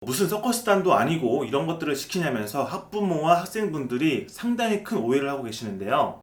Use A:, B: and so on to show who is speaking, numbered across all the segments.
A: 무슨 서커스단도 아니고 이런 것들을 시키냐면서 학부모와 학생분들이 상당히 큰 오해를 하고 계시는데요.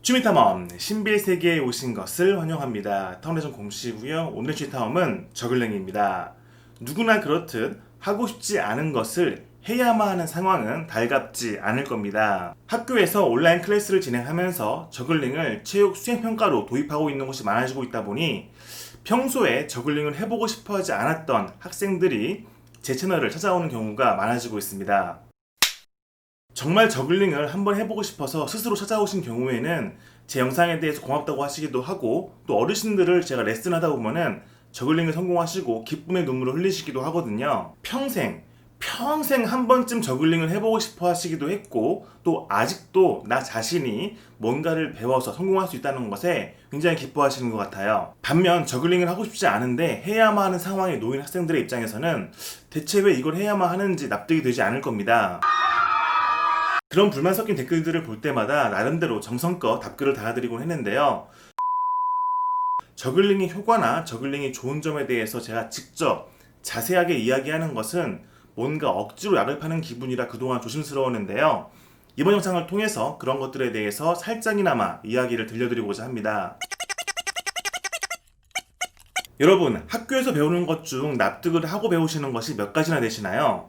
A: 취미탐험 신비의 세계에 오신 것을 환영합니다. 타운에전 공시고요. 오늘 취미탐험은 저글링입니다. 누구나 그렇듯 하고 싶지 않은 것을 해야만 하는 상황은 달갑지 않을 겁니다. 학교에서 온라인 클래스를 진행하면서 저글링을 체육 수행평가로 도입하고 있는 곳이 많아지고 있다 보니 평소에 저글링을 해보고 싶어 하지 않았던 학생들이 제 채널을 찾아오는 경우가 많아지고 있습니다. 정말 저글링을 한번 해보고 싶어서 스스로 찾아오신 경우에는 제 영상에 대해서 고맙다고 하시기도 하고, 또 어르신들을 제가 레슨하다 보면은 저글링을 성공하시고 기쁨의 눈물을 흘리시기도 하거든요. 평생 한 번쯤 저글링을 해보고 싶어 하시기도 했고, 또 아직도 나 자신이 뭔가를 배워서 성공할 수 있다는 것에 굉장히 기뻐하시는 것 같아요. 반면 저글링을 하고 싶지 않은데 해야만 하는 상황에 놓인 학생들의 입장에서는 대체 왜 이걸 해야만 하는지 납득이 되지 않을 겁니다. 그런 불만 섞인 댓글들을 볼 때마다 나름대로 정성껏 답글을 달아드리곤 했는데요. 저글링의 효과나 저글링의 좋은 점에 대해서 제가 직접 자세하게 이야기하는 것은 뭔가 억지로 약을 파는 기분이라 그동안 조심스러웠는데요. 이번 영상을 통해서 그런 것들에 대해서 살짝이나마 이야기를 들려드리고자 합니다. 여러분, 학교에서 배우는 것 중 납득을 하고 배우시는 것이 몇 가지나 되시나요?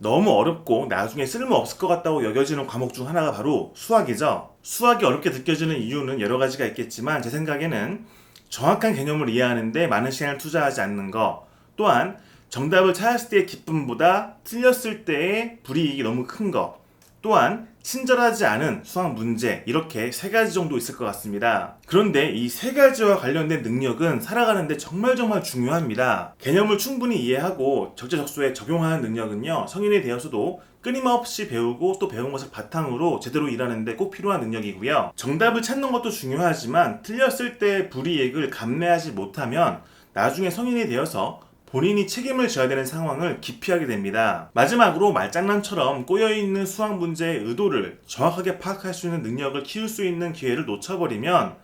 A: 너무 어렵고 나중에 쓸모없을 것 같다고 여겨지는 과목 중 하나가 바로 수학이죠. 수학이 어렵게 느껴지는 이유는 여러 가지가 있겠지만 제 생각에는 정확한 개념을 이해하는데 많은 시간을 투자하지 않는 것, 또한 정답을 찾았을 때의 기쁨보다 틀렸을 때의 불이익이 너무 큰 것, 또한 친절하지 않은 수학 문제, 이렇게 세 가지 정도 있을 것 같습니다. 그런데 이 세 가지와 관련된 능력은 살아가는데 정말 중요합니다. 개념을 충분히 이해하고 적재적소에 적용하는 능력은요, 성인이 되어서도 끊임없이 배우고 또 배운 것을 바탕으로 제대로 일하는데 꼭 필요한 능력이고요. 정답을 찾는 것도 중요하지만 틀렸을 때의 불이익을 감내하지 못하면 나중에 성인이 되어서 본인이 책임을 져야 되는 상황을 기피하게 됩니다. 마지막으로 말장난처럼 꼬여있는 수학 문제의 의도를 정확하게 파악할 수 있는 능력을 키울 수 있는 기회를 놓쳐버리면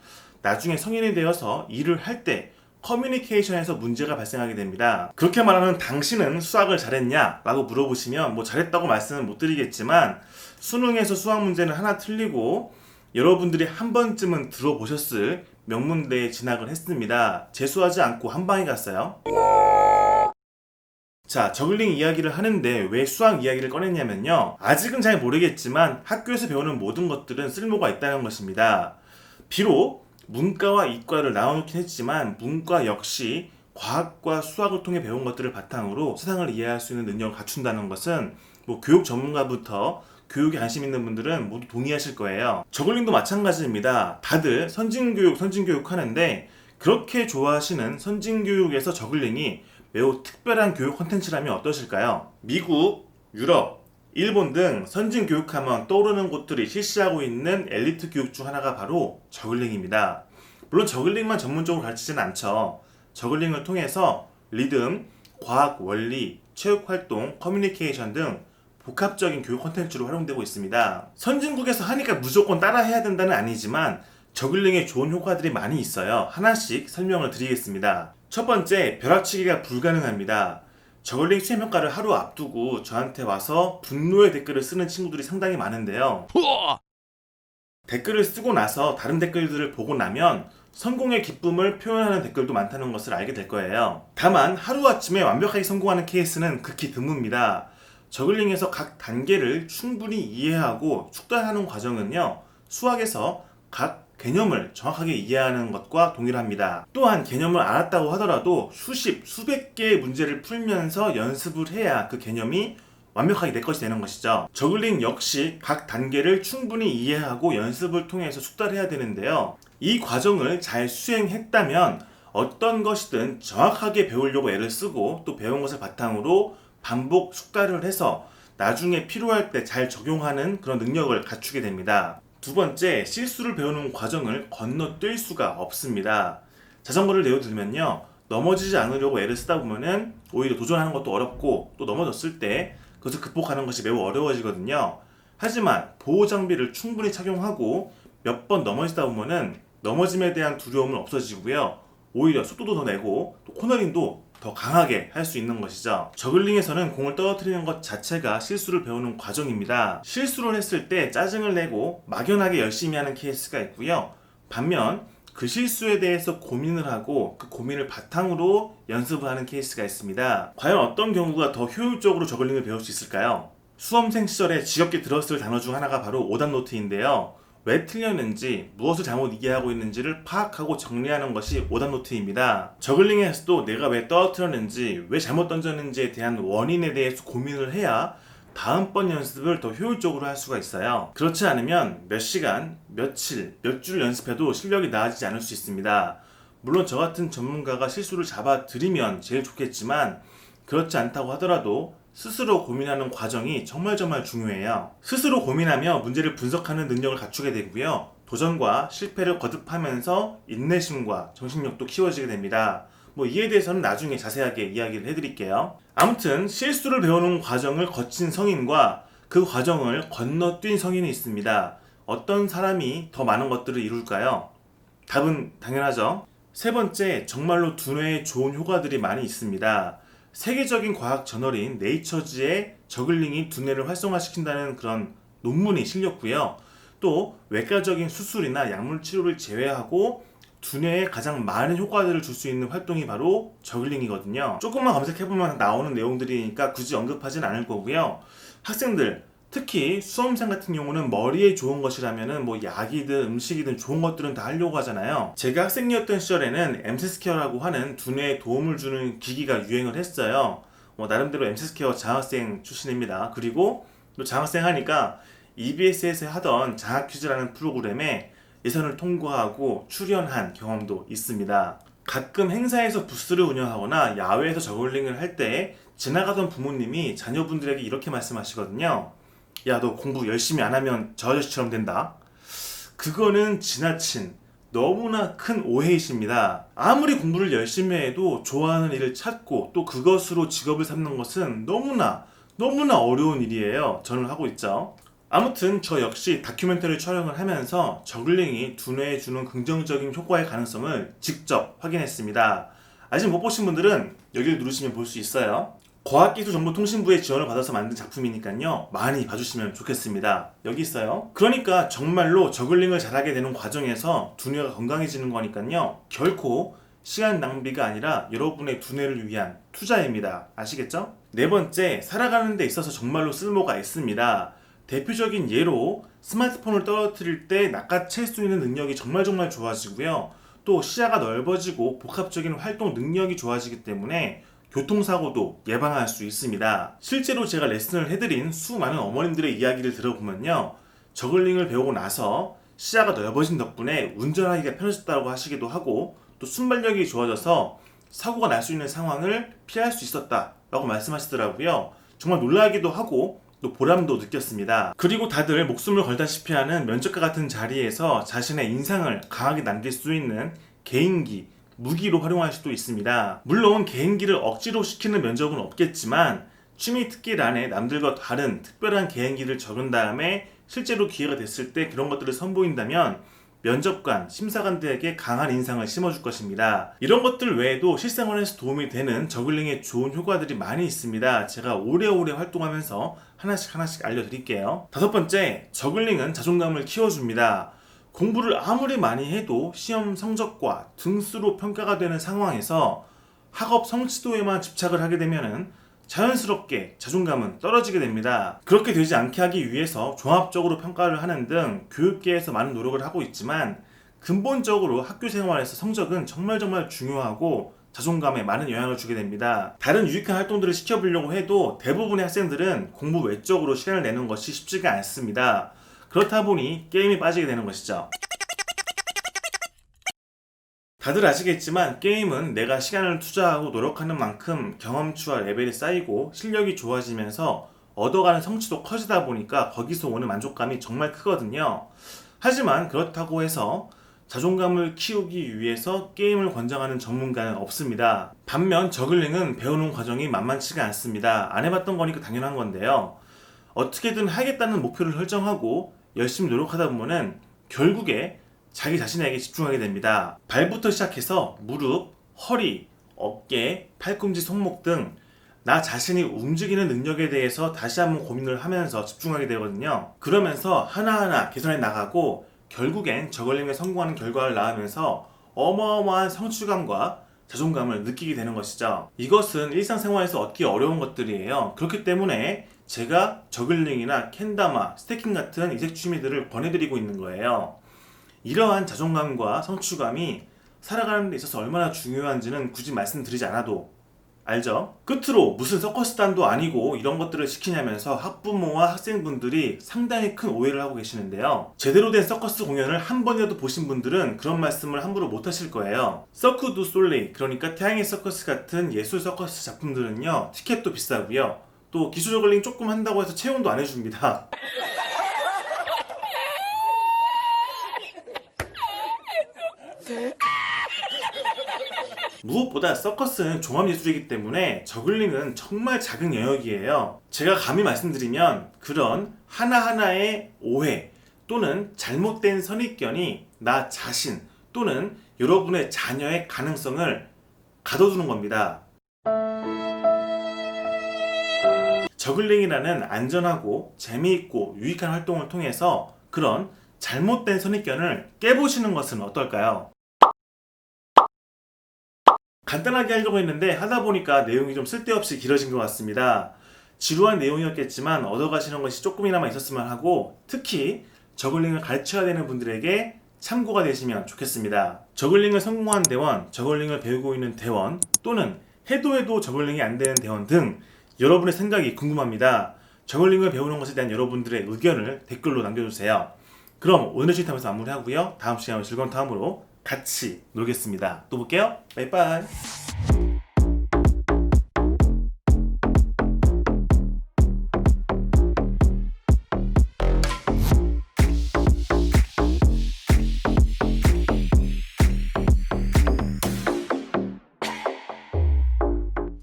A: 나중에 성인이 되어서 일을 할 때 커뮤니케이션에서 문제가 발생하게 됩니다. 그렇게 말하는 당신은 수학을 잘했냐? 라고 물어보시면 잘했다고 말씀은 못 드리겠지만, 수능에서 수학 문제는 하나 틀리고 여러분들이 한 번쯤은 들어보셨을 명문대에 진학을 했습니다. 재수하지 않고 한 방에 갔어요. 자, 저글링 이야기를 하는데 왜 수학 이야기를 꺼냈냐면요, 아직은 잘 모르겠지만 학교에서 배우는 모든 것들은 쓸모가 있다는 것입니다. 비록 문과와 이과를 나눠놓긴 했지만 문과 역시 과학과 수학을 통해 배운 것들을 바탕으로 세상을 이해할 수 있는 능력을 갖춘다는 것은 교육 전문가부터 교육에 관심 있는 분들은 모두 동의하실 거예요. 저글링도 마찬가지입니다. 다들 선진교육 하는데 그렇게 좋아하시는 선진교육에서 저글링이 매우 특별한 교육 콘텐츠라면 어떠실까요? 미국, 유럽, 일본 등 선진 교육하면 떠오르는 곳들이 실시하고 있는 엘리트 교육 중 하나가 바로 저글링입니다. 물론 저글링만 전문적으로 가르치지는 않죠. 저글링을 통해서 리듬, 과학, 원리, 체육활동, 커뮤니케이션 등 복합적인 교육 콘텐츠로 활용되고 있습니다. 선진국에서 하니까 무조건 따라해야 된다는 아니지만 저글링에 좋은 효과들이 많이 있어요. 하나씩 설명을 드리겠습니다. 첫 번째, 벼락치기가 불가능합니다. 저글링 수행평가를 하루 앞두고 저한테 와서 분노의 댓글을 쓰는 친구들이 상당히 많은데요. 댓글을 쓰고 나서 다른 댓글들을 보고 나면 성공의 기쁨을 표현하는 댓글도 많다는 것을 알게 될 거예요. 다만 하루아침에 완벽하게 성공하는 케이스는 극히 드뭅니다. 저글링에서 각 단계를 충분히 이해하고 숙달하는 과정은요, 수학에서 각 개념을 정확하게 이해하는 것과 동일합니다. 또한 개념을 알았다고 하더라도 수백 개의 문제를 풀면서 연습을 해야 그 개념이 완벽하게 내 것이 되는 것이죠. 저글링 역시 각 단계를 충분히 이해하고 연습을 통해서 숙달해야 되는데요. 이 과정을 잘 수행했다면 어떤 것이든 정확하게 배우려고 애를 쓰고 또 배운 것을 바탕으로 반복 숙달을 해서 나중에 필요할 때 잘 적용하는 그런 능력을 갖추게 됩니다. 두 번째, 실수를 배우는 과정을 건너뛸 수가 없습니다. 자전거를 예로 들면요, 넘어지지 않으려고 애를 쓰다 보면은 오히려 도전하는 것도 어렵고 또 넘어졌을 때 그 그것을 극복하는 것이 매우 어려워지거든요. 하지만 보호 장비를 충분히 착용하고 몇 번 넘어지다 보면은 넘어짐에 대한 두려움은 없어지고요. 오히려 속도도 더 내고 또 코너링도 더 강하게 할 수 있는 것이죠. 저글링에서는 공을 떨어뜨리는 것 자체가 실수를 배우는 과정입니다. 실수를 했을 때 짜증을 내고 막연하게 열심히 하는 케이스가 있고요. 반면 그 실수에 대해서 고민을 하고 그 고민을 바탕으로 연습을 하는 케이스가 있습니다. 과연 어떤 경우가 더 효율적으로 저글링을 배울 수 있을까요? 수험생 시절에 지겹게 들었을 단어 중 하나가 바로 오답노트인데요. 왜 틀렸는지, 무엇을 잘못 이해하고 있는지를 파악하고 정리하는 것이 오답노트입니다. 저글링에서도 내가 왜 떨어뜨렸는지, 왜 잘못 던졌는지에 대한 원인에 대해서 고민을 해야 다음번 연습을 더 효율적으로 할 수가 있어요. 그렇지 않으면 몇 시간, 며칠, 몇 줄 연습해도 실력이 나아지지 않을 수 있습니다. 물론 저 같은 전문가가 실수를 잡아드리면 제일 좋겠지만 그렇지 않다고 하더라도 스스로 고민하는 과정이 정말 중요해요. 스스로 고민하며 문제를 분석하는 능력을 갖추게 되고요. 도전과 실패를 거듭하면서 인내심과 정신력도 키워지게 됩니다. 이에 대해서는 나중에 자세하게 이야기를 해드릴게요. 아무튼 실수를 배우는 과정을 거친 성인과 그 과정을 건너뛴 성인이 있습니다. 어떤 사람이 더 많은 것들을 이룰까요? 답은 당연하죠. 세 번째, 정말로 두뇌에 좋은 효과들이 많이 있습니다. 세계적인 과학 저널인 네이처즈에 저글링이 두뇌를 활성화시킨다는 그런 논문이 실렸고요. 또 외과적인 수술이나 약물 치료를 제외하고 두뇌에 가장 많은 효과들을 줄 수 있는 활동이 바로 저글링이거든요. 조금만 검색해보면 나오는 내용들이니까 굳이 언급하진 않을 거고요. 학생들, 특히 수험생 같은 경우는 머리에 좋은 것이라면은 약이든 음식이든 좋은 것들은 다 하려고 하잖아요. 제가 학생이었던 시절에는 엠세스케어라고 하는 두뇌에 도움을 주는 기기가 유행을 했어요. 나름대로 엠세스케어 장학생 출신입니다. 그리고 또 장학생 하니까 EBS에서 하던 장학 퀴즈라는 프로그램에 예선을 통과하고 출연한 경험도 있습니다. 가끔 행사에서 부스를 운영하거나 야외에서 저글링을 할 때 지나가던 부모님이 자녀분들에게 이렇게 말씀하시거든요. 야, 너 공부 열심히 안 하면 저 아저씨처럼 된다. 그거는 지나친 너무나 큰 오해이십니다. 아무리 공부를 열심히 해도 좋아하는 일을 찾고 또 그것으로 직업을 삼는 것은 너무나 어려운 일이에요. 저는 하고 있죠. 아무튼 저 역시 다큐멘터리 촬영을 하면서 저글링이 두뇌에 주는 긍정적인 효과의 가능성을 직접 확인했습니다. 아직 못 보신 분들은 여기를 누르시면 볼 수 있어요. 과학기술정보통신부의 지원을 받아서 만든 작품이니까요. 많이 봐주시면 좋겠습니다. 여기 있어요. 그러니까 정말로 저글링을 잘하게 되는 과정에서 두뇌가 건강해지는 거니까요. 결코 시간 낭비가 아니라 여러분의 두뇌를 위한 투자입니다. 아시겠죠? 네 번째, 살아가는 데 있어서 정말로 쓸모가 있습니다. 대표적인 예로 스마트폰을 떨어뜨릴 때 낚아챌 수 있는 능력이 정말 좋아지고요. 또 시야가 넓어지고 복합적인 활동 능력이 좋아지기 때문에 교통사고도 예방할 수 있습니다. 실제로 제가 레슨을 해드린 수많은 어머님들의 이야기를 들어보면요. 저글링을 배우고 나서 시야가 넓어진 덕분에 운전하기가 편해졌다고 하시기도 하고 또 순발력이 좋아져서 사고가 날 수 있는 상황을 피할 수 있었다라고 말씀하시더라고요. 정말 놀라기도 하고 또 보람도 느꼈습니다. 그리고 다들 목숨을 걸다시피 하는 면접과 같은 자리에서 자신의 인상을 강하게 남길 수 있는 개인기, 무기로 활용할 수도 있습니다. 물론 개인기를 억지로 시키는 면접은 없겠지만 취미 특기란에 남들과 다른 특별한 개인기를 적은 다음에 실제로 기회가 됐을 때 그런 것들을 선보인다면 면접관, 심사관들에게 강한 인상을 심어줄 것입니다. 이런 것들 외에도 실생활에서 도움이 되는 저글링의 좋은 효과들이 많이 있습니다. 제가 오래오래 활동하면서 하나씩 알려드릴게요. 다섯 번째, 저글링은 자존감을 키워줍니다. 공부를 아무리 많이 해도 시험 성적과 등수로 평가가 되는 상황에서 학업 성취도에만 집착을 하게 되면은 자연스럽게 자존감은 떨어지게 됩니다. 그렇게 되지 않게 하기 위해서 종합적으로 평가를 하는 등 교육계에서 많은 노력을 하고 있지만 근본적으로 학교 생활에서 성적은 정말 중요하고 자존감에 많은 영향을 주게 됩니다. 다른 유익한 활동들을 시켜보려고 해도 대부분의 학생들은 공부 외적으로 시간을 내는 것이 쉽지가 않습니다. 그렇다 보니 게임에 빠지게 되는 것이죠. 다들 아시겠지만 게임은 내가 시간을 투자하고 노력하는 만큼 경험치와 레벨이 쌓이고 실력이 좋아지면서 얻어가는 성취도 커지다 보니까 거기서 오는 만족감이 정말 크거든요. 하지만 그렇다고 해서 자존감을 키우기 위해서 게임을 권장하는 전문가는 없습니다. 반면 저글링은 배우는 과정이 만만치가 않습니다. 안 해봤던 거니까 당연한 건데요. 어떻게든 하겠다는 목표를 설정하고 열심히 노력하다 보면은 결국에 자기 자신에게 집중하게 됩니다. 발부터 시작해서 무릎, 허리, 어깨, 팔꿈치, 손목 등 나 자신이 움직이는 능력에 대해서 다시 한번 고민을 하면서 집중하게 되거든요. 그러면서 하나하나 개선해 나가고 결국엔 저글링에 성공하는 결과를 낳으면서 어마어마한 성취감과 자존감을 느끼게 되는 것이죠. 이것은 일상생활에서 얻기 어려운 것들이에요. 그렇기 때문에 제가 저글링이나 캔다마, 스태킹 같은 이색 취미들을 권해드리고 있는 거예요. 이러한 자존감과 성취감이 살아가는 데 있어서 얼마나 중요한지는 굳이 말씀드리지 않아도 알죠? 끝으로 무슨 서커스단도 아니고 이런 것들을 시키냐면서 학부모와 학생분들이 상당히 큰 오해를 하고 계시는데요. 제대로 된 서커스 공연을 한 번이라도 보신 분들은 그런 말씀을 함부로 못 하실 거예요. 서크 두 솔레이, 그러니까 태양의 서커스 같은 예술 서커스 작품들은요, 티켓도 비싸고요. 또 기술 저글링 조금 한다고 해서 채용도 안 해줍니다. 무엇보다 서커스는 종합예술이기 때문에 저글링은 정말 작은 영역이에요. 제가 감히 말씀드리면 그런 하나하나의 오해 또는 잘못된 선입견이 나 자신 또는 여러분의 자녀의 가능성을 가둬두는 겁니다. 저글링이라는 안전하고 재미있고 유익한 활동을 통해서 그런 잘못된 선입견을 깨보시는 것은 어떨까요? 간단하게 하려고 했는데 하다 보니까 내용이 좀 쓸데없이 길어진 것 같습니다. 지루한 내용이었겠지만 얻어가시는 것이 조금이나마 있었으면 하고 특히 저글링을 가르쳐야 되는 분들에게 참고가 되시면 좋겠습니다. 저글링을 성공한 대원, 저글링을 배우고 있는 대원 또는 해도 저글링이 안 되는 대원 등 여러분의 생각이 궁금합니다. 저글링을 배우는 것에 대한 여러분들의 의견을 댓글로 남겨주세요. 그럼 오늘의 시타면서 마무리하고요. 다음 시간에 즐거운 다음으로 같이 놀겠습니다. 또 볼게요. 바이바이.